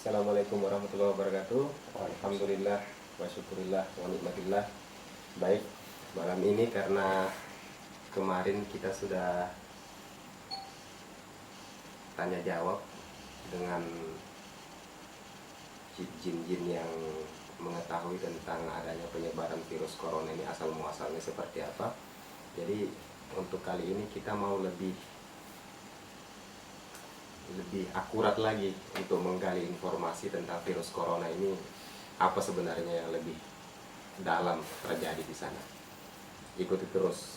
Assalamualaikum warahmatullahi wabarakatuh. Alhamdulillah wa syukurillah wa nikmatillah. Baik, malam ini karena kemarin kita sudah tanya jawab dengan jin-jin yang mengetahui tentang adanya penyebaran virus corona ini asal muasalnya seperti apa. Jadi untuk kali ini kita mau lebih akurat lagi untuk menggali informasi tentang virus corona ini, apa sebenarnya yang lebih dalam terjadi di sana. Ikuti terus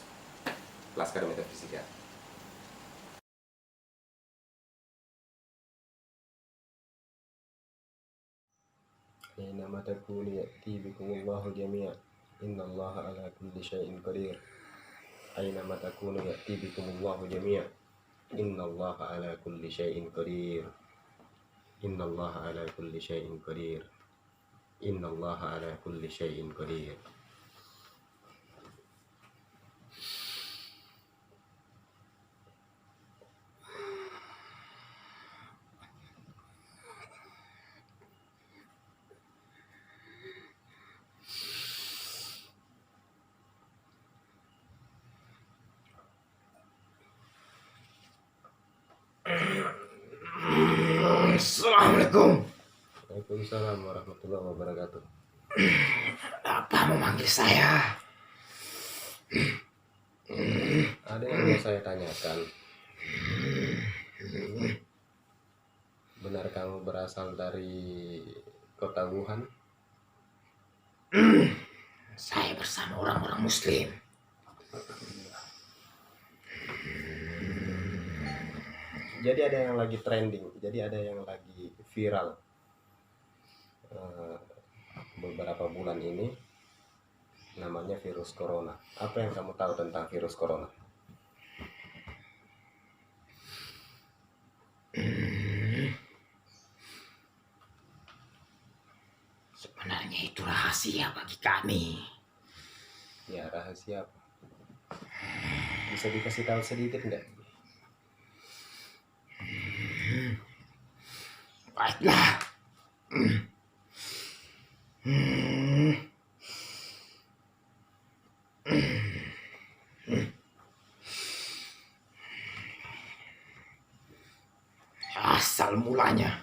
Laskar Metafisika. Aina takunu ya'ti bikumullahu jami'a. Innallaha ala kulli syai'in qadir. Aina takunu ya'ti bikumullahu jami'a. Innallaha ala kulli syai'in qadir. Innallaha ala kulli syai'in qadir. Innallaha ala kulli syai'in qadir. Assalamualaikum. Waalaikumsalam warahmatullahi wabarakatuh. Apa memanggil saya? Ada yang mau saya tanyakan. Benar kamu berasal dari kota Wuhan? Saya bersama orang-orang Muslim. Jadi ada yang lagi trending, jadi ada yang lagi viral beberapa bulan ini, namanya virus corona. Apa yang kamu tahu tentang virus corona? Sebenarnya itu rahasia bagi kami. Ya, rahasia apa? Bisa dikasih tahu sedikit enggak? Baiklah. Asal mulanya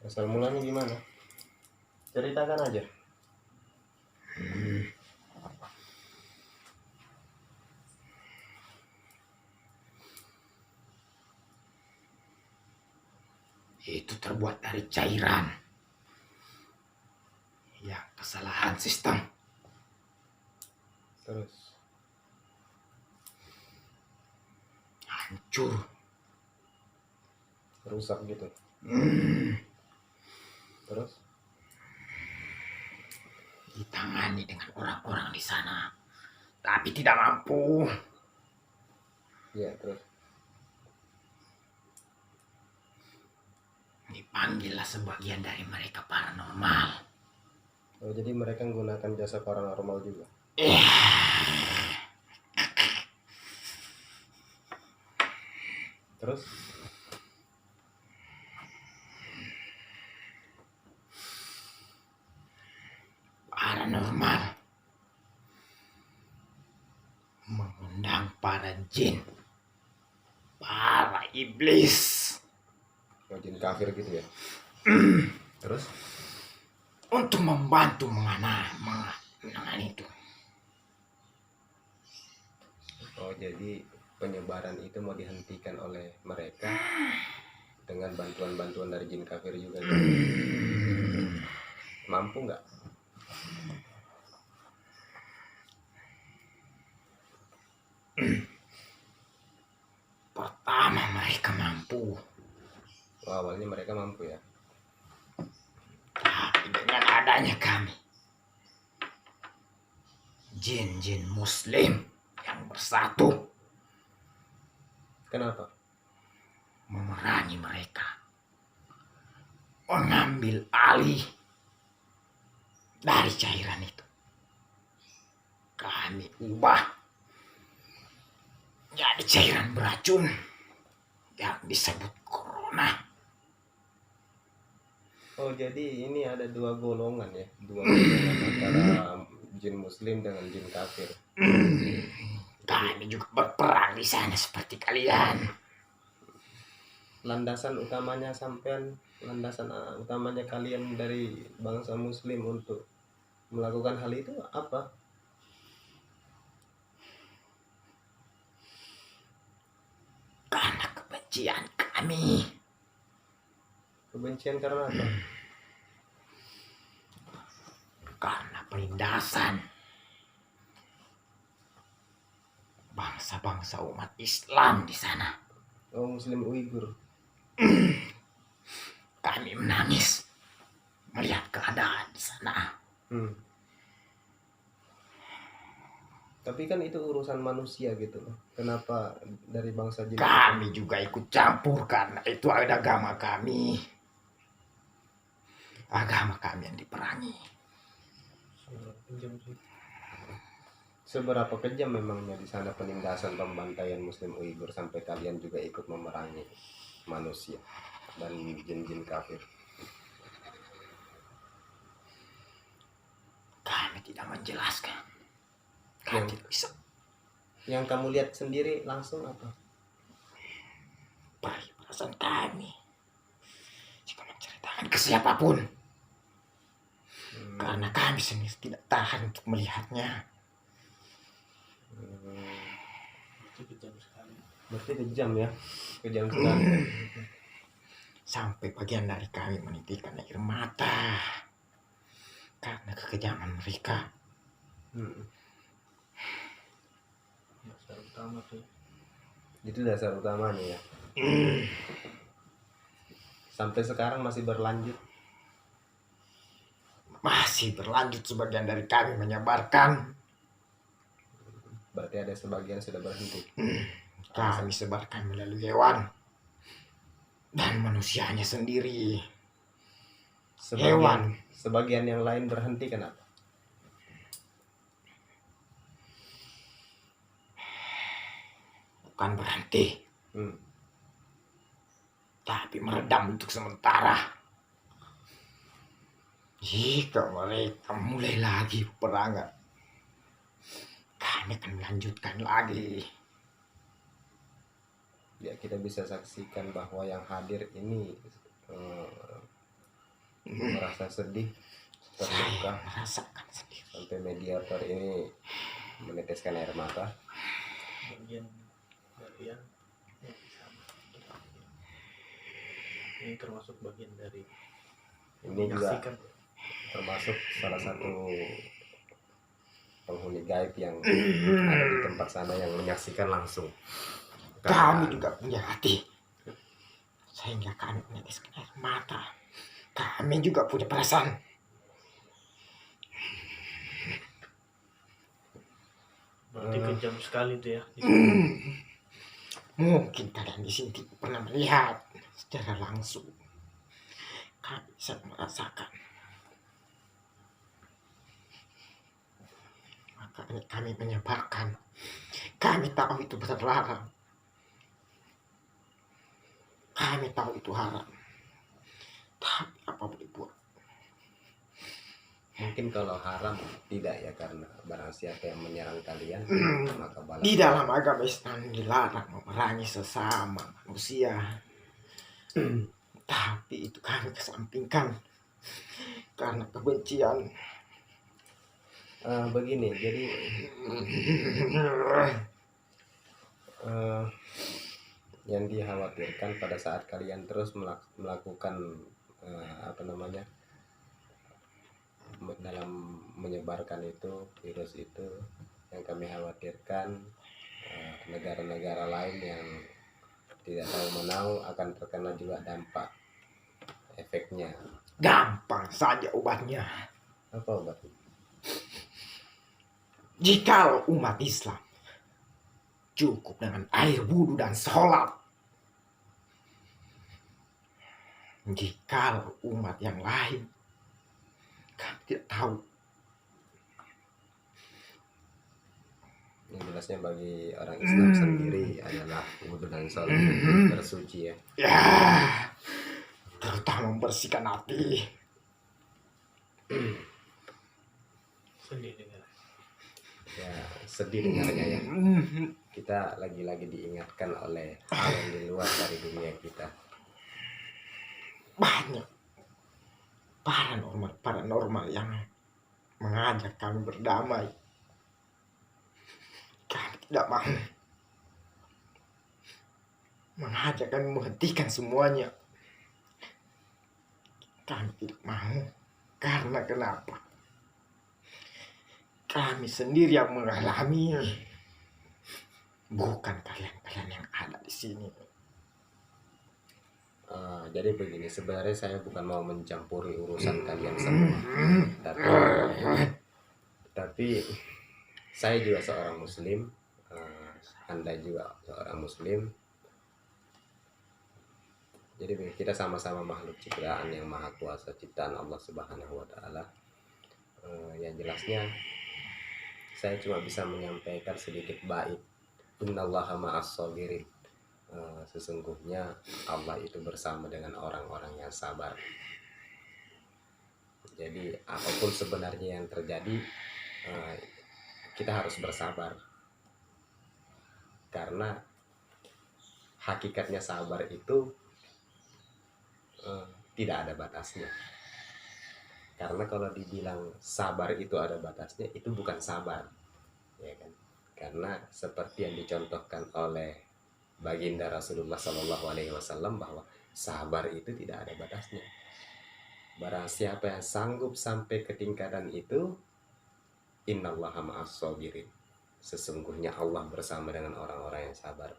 Asal mulanya gimana? Ceritakan aja. itu terbuat dari cairan yang kesalahan sistem. Terus Hancur. rusak gitu. Terus Ditangani dengan orang-orang di sana, tapi tidak mampu. ya, terus Dipanggillah sebagian dari mereka paranormal. oh, jadi mereka menggunakan jasa paranormal juga. Terus Paranormal mengundang para jin, para iblis jin kafir gitu ya. Terus untuk membantu menangani itu. oh, jadi penyebaran itu mau dihentikan oleh mereka dengan bantuan-bantuan dari jin kafir juga ya? Mampu nggak? Pertama mereka mampu, Oh, awalnya mereka mampu ya. tapi dengan adanya kami, jin-jin Muslim yang bersatu, Kenapa? memerangi mereka, mengambil alih dari cairan itu. kami ubah jadi cairan beracun yang disebut corona. Oh, jadi ini ada dua golongan ya, dua golongan antara jin muslim dengan jin kafir. Kami juga berperang di sana seperti kalian. Landasan utamanya kalian dari bangsa muslim untuk melakukan hal itu apa? Karena kebencian kami. Kebencian karena apa? Karena penindasan bangsa-bangsa umat Islam di sana. Oh, muslim Uighur. Kami menangis melihat keadaan di sana. Tapi kan itu urusan manusia gitu loh. Kenapa dari bangsa jin? Kami juga ikut campur karena itu ada agama kami. Agama kami yang diperangi. Seberapa kejam memangnya di sana penindasan pembantaian muslim Uighur sampai kalian juga ikut memerangi manusia dan jin-jin kafir? Kami tidak menjelaskan. Kami tidak bisa. Yang kamu lihat sendiri langsung apa? Perasaan kami jika menceritakan ke siapapun. Karena kami sendiri tidak tahan untuk melihatnya. Berarti kejam ya, kejam sekali. Sampai bagian dari kami menitikkan air mata karena kekejaman mereka. Dasar utama tuh. Itu dasar utamanya ya. Sampai sekarang masih berlanjut. Masih berlanjut, sebagian dari kami menyebarkan. Berarti ada sebagian sudah berhenti. Kami sebarkan melalui hewan dan manusianya sendiri. Hewan. Sebagian yang lain berhenti kenapa? Bukan berhenti, tapi meredam untuk sementara. Jika mereka mulai lagi peperangan, kami akan melanjutkan lagi. Ya, kita bisa saksikan bahwa yang hadir ini merasa sedih, terluka. Saya merasakan sendiri. Sampai mediator ini meneteskan air mata. Bagian dari yang sama. Ini termasuk bagian dari Ini juga menyaksikan. termasuk salah satu penghuni gaib yang ada di tempat sana yang menyaksikan langsung. Kami juga punya hati, sehingga kami meneteskan air mata. Kami juga punya perasaan. Berarti kejam sekali tuh ya. Mungkin kalian di sini tidak pernah melihat secara langsung. Kami bisa merasakan. Makanya kami menyebarkan. Kami tahu itu terlarang. Kami tahu itu haram. Tapi apa boleh buat? Mungkin kalau haram tidak ya, karena barang siapa yang menyerang kalian maka balas. Di dalam agama Islam dilarang memerangi sesama manusia. Tapi itu kami kesampingkan karena kebencian. Begini, jadi yang dikhawatirkan pada saat kalian terus melakukan dalam menyebarkan itu virus itu, yang kami khawatirkan negara-negara lain yang tidak tahu menahu akan terkena juga dampak efeknya. Gampang saja obatnya. Apa obatnya? Jika umat Islam cukup dengan air wudhu dan sholat. Jika umat yang lain, kami tidak tahu. jelasnya bagi orang Islam sendiri adalah wudhu dan sholat bersuci ya. Ya, terutama membersihkan hati. Sedih dengar. Ya sedih dengarnya ya. Kita lagi-lagi diingatkan oleh hal yang di luar dari dunia kita. Banyak paranormal yang mengajak kami berdamai. Kami tidak mau. Mengajak kami menghentikan semuanya. Kami tidak mau. Karena kenapa? Kami sendiri yang mengalami. Bukan kalian-kalian yang ada di sini. Jadi begini, sebenarnya saya bukan mau mencampuri urusan kalian semua, tapi saya juga seorang muslim, Anda juga seorang muslim. Jadi begini, kita sama-sama makhluk ciptaan yang maha kuasa, ciptaan Allah Subhanahu wa Ta'ala. Yang jelasnya saya cuma bisa menyampaikan sedikit bait. Innallaha ma'as sabirin. Sesungguhnya Allah itu bersama dengan orang-orang yang sabar. Jadi apapun sebenarnya yang terjadi, kita harus bersabar, karena hakikatnya sabar itu tidak ada batasnya. Karena kalau dibilang sabar itu ada batasnya, itu bukan sabar, ya kan? Karena seperti yang dicontohkan oleh baginda Rasulullah SAW bahwa sabar itu tidak ada batasnya. Barang siapa yang sanggup sampai ke tingkatan itu, innallaha ma'as sabirin. Sesungguhnya Allah bersama dengan orang-orang yang sabar.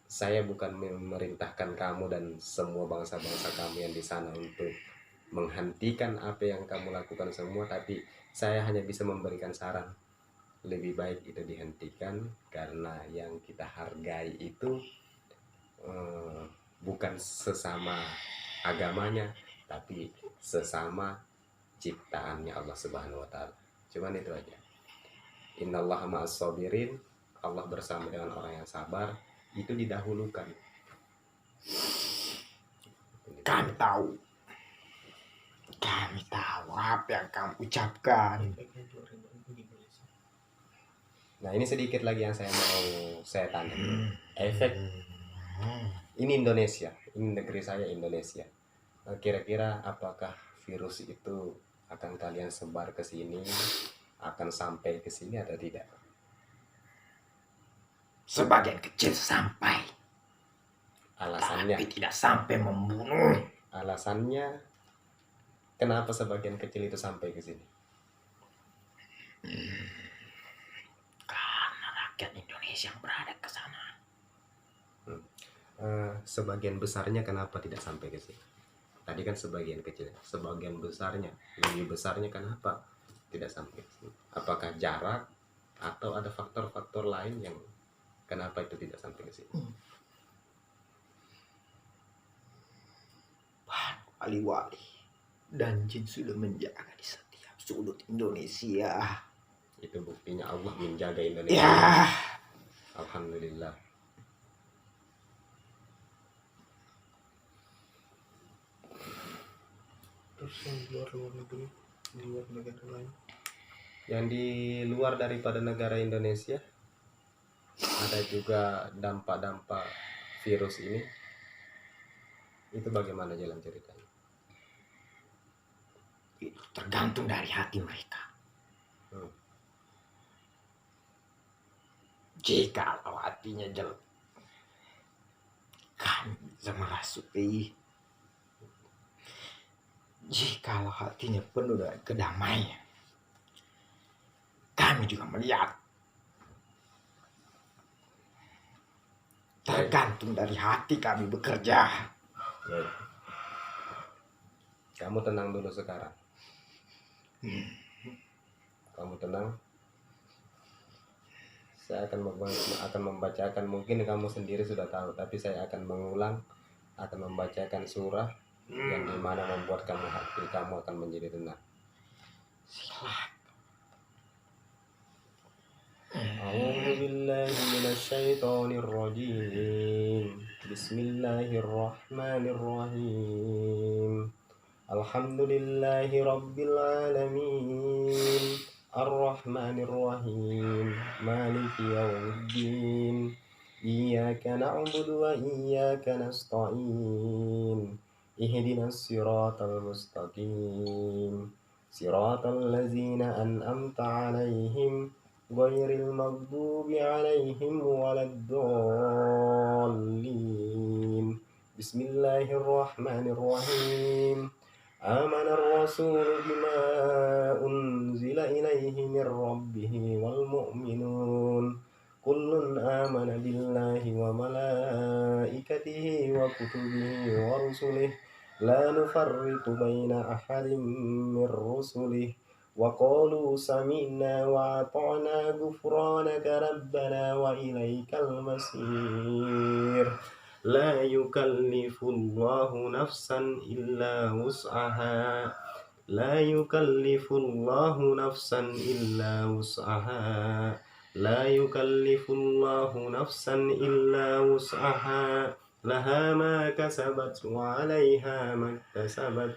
Saya bukan memerintahkan kamu dan semua bangsa-bangsa kamu yang di sana untuk menghentikan apa yang kamu lakukan semua, tapi saya hanya bisa memberikan saran. Lebih baik itu dihentikan, karena yang kita hargai itu bukan sesama agamanya, tapi sesama ciptaannya Allah Subhanahu wa Ta'ala. Cuman itu aja. Innallaha ma'as sabirin, Allah bersama dengan orang yang sabar, itu didahulukan. Kami tahu apa yang kamu ucapkan. Nah, ini sedikit lagi yang saya tanya. Efek ini Indonesia, ini negeri saya Indonesia. Kira-kira apakah virus itu akan kalian sebar ke sini, akan sampai ke sini atau tidak? Sebagian kecil sampai, Alasannya? tapi tidak sampai membunuh. Alasannya kenapa sebagian kecil itu sampai ke sini? Karena rakyat Indonesia yang berada ke sana. Sebagian besarnya kenapa tidak sampai ke sini? Tadi kan sebagian kecil, sebagian besarnya, lebih besarnya kenapa tidak sampai ke sini? Apakah jarak atau ada faktor-faktor lain yang kenapa itu tidak sampai ke sini? Wali-wali dan jin sudah menjaga di setiap sudut Indonesia. Itu buktinya Allah menjaga Indonesia. Ya, Alhamdulillah. Terus yang di luar negeri, di luar negara lain, Yang di luar daripada negara Indonesia, ada juga dampak-dampak virus ini. Itu bagaimana jalan ceritanya? itu tergantung dari hati mereka. Jika hatinya jelek, kami bisa merasuki. Jika hatinya penuh dengan kedamaian, kami juga melihat. Tergantung dari hati kami bekerja. Baik. Kamu tenang dulu sekarang. Kamu tenang. Saya akan membacakan, mungkin kamu sendiri sudah tahu, tapi saya akan mengulang, akan membacakan surah yang dimana membuat hati kamu akan menjadi tenang. Silakan. الشيطان الرجيم. بسم الله الرحمن الرحيم. الحمد لله رب العالمين الرحمن الرحيم مالك يوم الدين إياك نعبد وإياك نستعين اهدنا الصراط المستقيم صراط الذين أنعمت عليهم غير المغضوب عليهم ولا الضالين. بسم الله الرحمن الرحيم. آمن الرسول بما أنزل إليه من ربه والمؤمنون كل آمن بالله وملائكته وكتبه ورسله لا نفرق بين أحد من رسله وقالوا سمعنا وأطعنا غفرانك ربنا وإليك المصير. لا يكلف الله نفسا إلا وسعها لا يكلف الله نفسا إلا وسعها لا يكلف الله نفسا إلا وسعها لها ما كسبت وعليها ما اكتسبت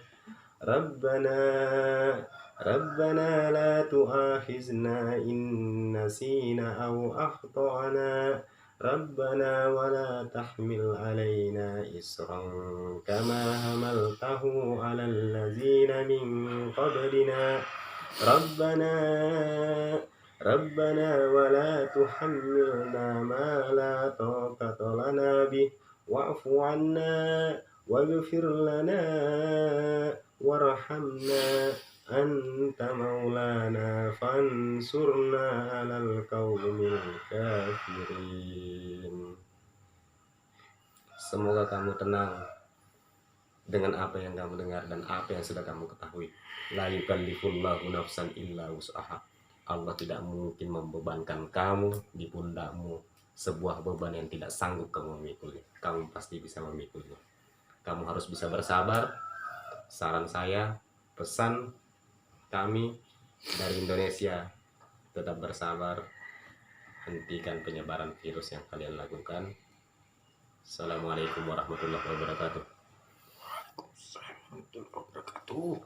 ربنا لا تؤاخذنا إن نسينا أو أخطأنا ربنا ولا تحمل علينا إصرا كما حملته على الذين من قبلنا ربنا ولا تحملنا ما لا طاقة لنا به واعف عنا واغفر لنا وارحمنا أنت مولانا فانصرنا على القوم الكافرين. Semoga kamu tenang dengan apa yang kamu dengar dan apa yang sudah kamu ketahui. La yukallifullahu nafsan illa wus'aha. Allah tidak mungkin membebankan kamu di pundakmu sebuah beban yang tidak sanggup kamu memikulnya. Kamu pasti bisa memikulnya. Kamu harus bisa bersabar. Saran saya, pesan kami dari Indonesia, tetap bersabar. Hentikan penyebaran virus yang kalian lakukan. Assalamualaikum warahmatullahi wabarakatuh. Waalaikumsalam warahmatullahi wabarakatuh.